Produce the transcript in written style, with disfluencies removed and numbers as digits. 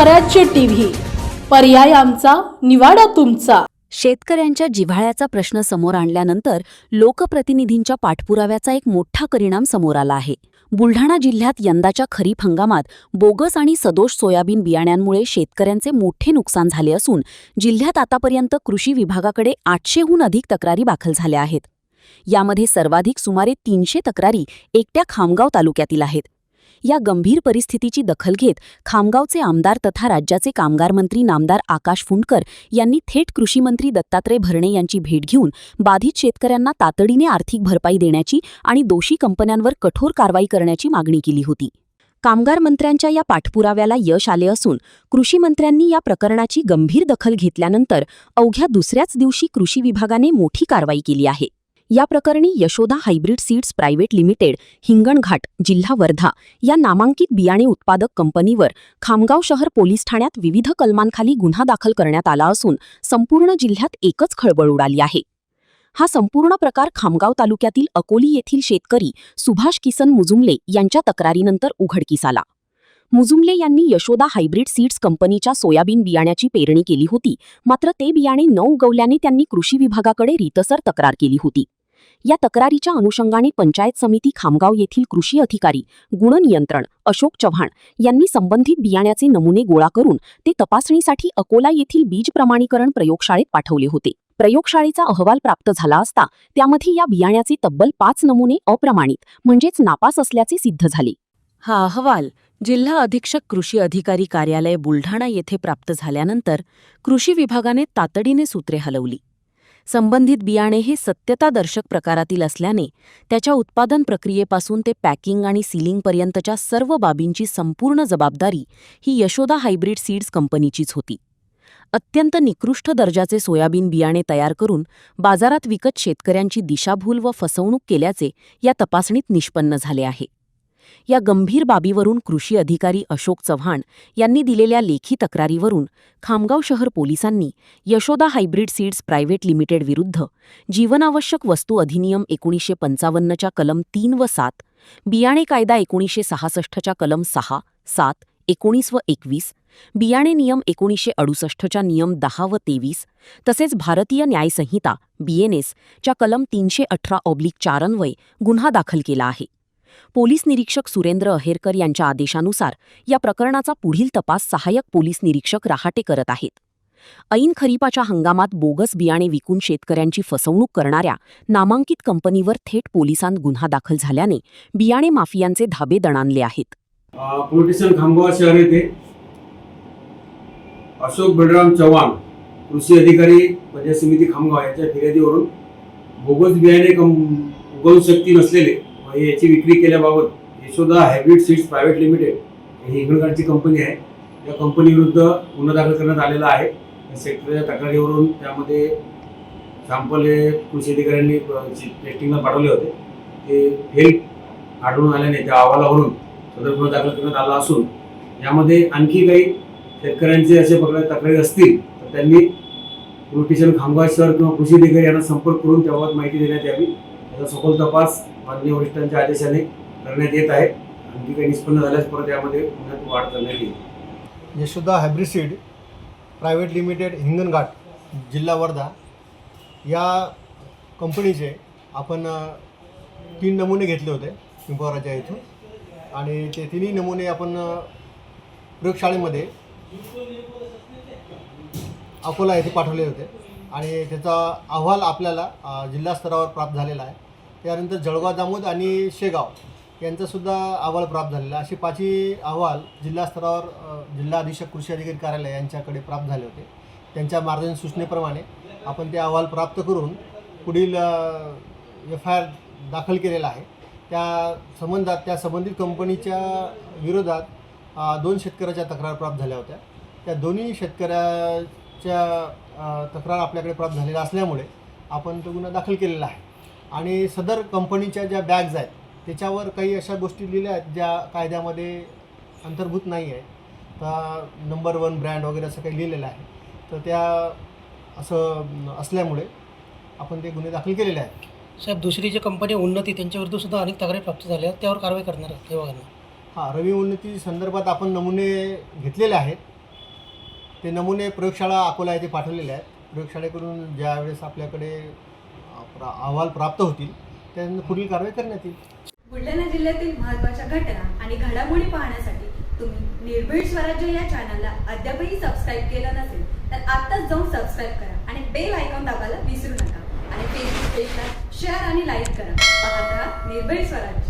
स्वराज्य टीव्ही, पर्याय आमचा, निवाडा तुमचा। शेतकऱ्यांच्या जिव्हाळ्याचा प्रश्न समोर आणल्यानंतर लोकप्रतिनिधींच्या पाठपुराव्याचा एक मोठा परिणाम समोर आला आहे। बुलढाणा जिल्ह्यात यंदाच्या खरीप हंगामात बोगस आणि सदोष सोयाबीन बियाण्यांमुळे शेतकऱ्यांचे मोठे नुकसान झाले असून जिल्ह्यात आतापर्यंत कृषी विभागाकडे 800हून अधिक तक्रारी दाखल झाल्या आहेत। यामध्ये सर्वाधिक सुमारे 300 तक्रारी एकट्या खामगाव तालुक्यातील आहेत। या गंभीर परिस्थितीची दखल घेत खामगावचे आमदार तथा राज्याचे कामगार मंत्री नामदार आकाश फुंडकर यांनी थेट कृषी मंत्री दत्तात्रय भरणे यांची भेट घेऊन बाधित शेतकऱ्यांना तातडीने आर्थिक भरपाई देण्याची आणि दोषी कंपन्यांवर कठोर कारवाई करण्याची मागणी केली होती। कामगार मंत्र्यांच्या या पाठपुराव्याला यश आले असून कृषी मंत्र्यांनी या प्रकरणाची गंभीर दखल घेतल्यानंतर अवघ्या दुसऱ्याच दिवशी कृषी विभागाने मोठी कारवाई केली आहे। या प्रकरणी Yashoda hybrid seeds private limited, Hinganghat, जिल्हा वर्धा या नामांकित बियाणे उत्पादक कंपनीवर खामगाव शहर पोलीस ठाण्यात विविध कलमांखाली गुन्हा दाखल करण्यात आला असून संपूर्ण जिल्ह्यात एकच खळबळ उडाली आहे। हा संपूर्ण प्रकार खामगाव तालुक्यातील अकोली येथील शेतकरी सुभाष किसन मुजुमले यांच्या तक्रारीनंतर उघडकीस आला। मुजुमले यांनी यशोदा हायब्रिड सीड्स कंपनीच्या सोयाबीन बियाण्याची पेरणी केली होती, मात्र ते बियाणे न उगवल्याने त्यांनी कृषी विभागाकडे रीतसर तक्रार केली होती। या तक्रारीच्या अनुषंगाने पंचायत समिती खामगाव येथील कृषी अधिकारी गुणनियंत्रण अशोक चव्हाण यांनी संबंधित बियाण्याचे नमुने गोळा करून ते तपासणीसाठी अकोला येथील बीज प्रमाणीकरण प्रयोगशाळेत पाठवले होते। प्रयोगशाळेचा अहवाल प्राप्त झाला असता त्यामध्ये या बियाण्याचे तब्बल 5 नमुने अप्रमाणित म्हणजेच नापास असल्याचे सिद्ध झाले। हा अहवाल जिल्हा अधीक्षक कृषी अधिकारी कार्यालय बुलढाणा येथे प्राप्त झाल्यानंतर कृषी विभागाने तातडीने सूत्रे हलवली। संबंधित बियाणे हे सत्यतादर्शक प्रकारातील असल्याने त्याच्या उत्पादन प्रक्रियेपासून ते पॅकिंग आणि सीलिंगपर्यंतच्या सर्व बाबींची संपूर्ण जबाबदारी ही यशोदा हायब्रिड सीड्स कंपनीचीच होती। अत्यंत निकृष्ट दर्जाचे सोयाबीन बियाणे तयार करून बाजारात विकत शेतकऱ्यांची दिशाभूल व फसवणूक केल्याचे या तपासणीत निष्पन्न झाले आहे। या गंभीर बाबीवरून कृषी अधिकारी अशोक चव्हाण यांनी दिलेल्या लेखी तक्रारीवरून खामगाव शहर पोलिसांनी Yashoda hybrid seeds private limited विरुद्ध जीवनावश्यक वस्तू अधिनियम 1955 च्या कलम 3 व 7, बियाणे कायदा 1966 च्या कलम 6, 7, 19 व 21, बियाणे नियम 1968 च्या नियम 10 व 23 तसेच भारतीय न्याय संहिता BNS च्या कलम 318/4 अन्वये गुन्हा दाखल केला आहे। पोलीस निरीक्षक सुरेंद्र अहेरकर यांच्या आदेशानुसार या प्रकरणाचा पुढील तपास सहाय्यक पोलीस निरीक्षक रहाटे करत आहेत। ऐन खरीपाच्या हंगामात बोगस बियाणे विकून शेतकऱ्यांची फसवणूक करणाऱ्या नामांकित कंपनीवर थेट पोलिसांत गुन्हा दाखल झाल्याने बियाणे माफियांचे धाबे दणाणले आहेत। पोलीस स्टेशन खामगाव शहर येथे अशोक बलराम चव्हाण कृषी अधिकारी पंचायत समिती खामगाव यांच्या फिर्यादीवरून बोगस बियाणे उगवू शकती नसलेले याची विक्री केल्याबाबत Yashoda hybrid seeds private limited ही हिंगणघाटची कंपनी आहे, या कंपनी विरुद्ध गुन्हा दाखल करण्यात आलेला आहे। शेतकऱ्याच्या तक्रारीवरून त्यामध्ये सॅम्पल हे कृषी अधिकाऱ्यांनी टेस्टिंगला पाठवले होते, ते फेल आढळून आल्याने त्या अहवालावरून सदर गुन्हा दाखल करण्यात आला असून यामध्ये आणखी काही शेतकऱ्यांचे असे प्रकारचे तक्रारी असतील तर त्यांनी पोलीस स्टेशन खामगाव शहर किंवा कृषी अधिकारी यांना संपर्क करून त्याबाबत माहिती देण्यात यावी। याचा सखोल तपास माननीय वरिष्ठांच्या आदेशाने करण्यात येत आहे। आणखी काही निष्पन्न झाल्यास परत यामध्ये गुन्ह्यात वाढ करण्यात येईल। Yashoda hybrid seed private limited, Hinganghat, जिल्हा वर्धा या कंपनीचे आपण 3 नमुने घेतले होते पिंपळराजा येथून आणि ते 3ही नमुने आपण प्रयोगशाळेमध्ये अकोला येथे पाठवले होते आणि त्याचा अहवाल आपल्याला जिल्हा स्तरावर प्राप्त झालेला आहे। त्यानंतर जळगाव, जामोद आणि शेगाव यांचासुद्धा अहवाल प्राप्त झालेला। असे 5ही अहवाल जिल्हा स्तरावर जिल्हा अधीक्षक कृषी अधिकारी कार्यालय यांच्याकडे प्राप्त झाले होते। त्यांच्या मार्गदर्शन सूचनेप्रमाणे आपण ते अहवाल प्राप्त करून पुढील FIR दाखल केलेला आहे। त्या संबंधित कंपनीच्या विरोधात 2 शेतकऱ्याच्या तक्रार प्राप्त झाल्या होत्या। त्या दोन्ही शेतकऱ्याच्या तक्रार आपल्याकडे प्राप्त झालेल्या असल्यामुळे आपण तो गुन्हा दाखल केलेला आहे आणि सदर कंपनीच्या ज्या बॅग्स आहेत त्याच्यावर काही अशा गोष्टी लिहिल्या आहेत ज्या कायद्यामध्ये अंतर्भूत नाही आहे। तर नंबर 1 ब्रँड वगैरे असं काही लिहिलेलं आहे, तर त्या असं असल्यामुळे आपण ते गुन्हे दाखल केलेले आहेत। साहेब, दुसरी जी कंपनी उन्नती त्यांच्याविरुद्ध सुद्धा अनेक तक्रारी प्राप्त झाल्या, त्यावर कारवाई करणार आहेत तेव्हा? रवी उन्नती संदर्भात आपण नमुने घेतलेले आहेत ते नमुने प्रयोगशाळा अकोला येथे पाठवलेले आहेत. प्रयोगशाळेकडून ज्यावेळेस आपल्याकडे अहवाल प्राप्त होतील त्यानंतर पुढील कारवाई करण्यात येईल. बुलढाणा जिल्ह्यातील महत्त्वाच्या घटना आणि घडामोडी पाहण्यासाठी तुम्ही निर्भीड स्वराज्य या चॅनलला अद्यापही सबस्क्राईब केलं नसेल तर आत्ताच जाऊन सबस्क्राईब करा आणि बेल आयकॉन दाबायला विसरू नका आणि फेसबुक पेजला शेअर आणि लाईक करा. पाहत राहा निर्भीड स्वराज्य.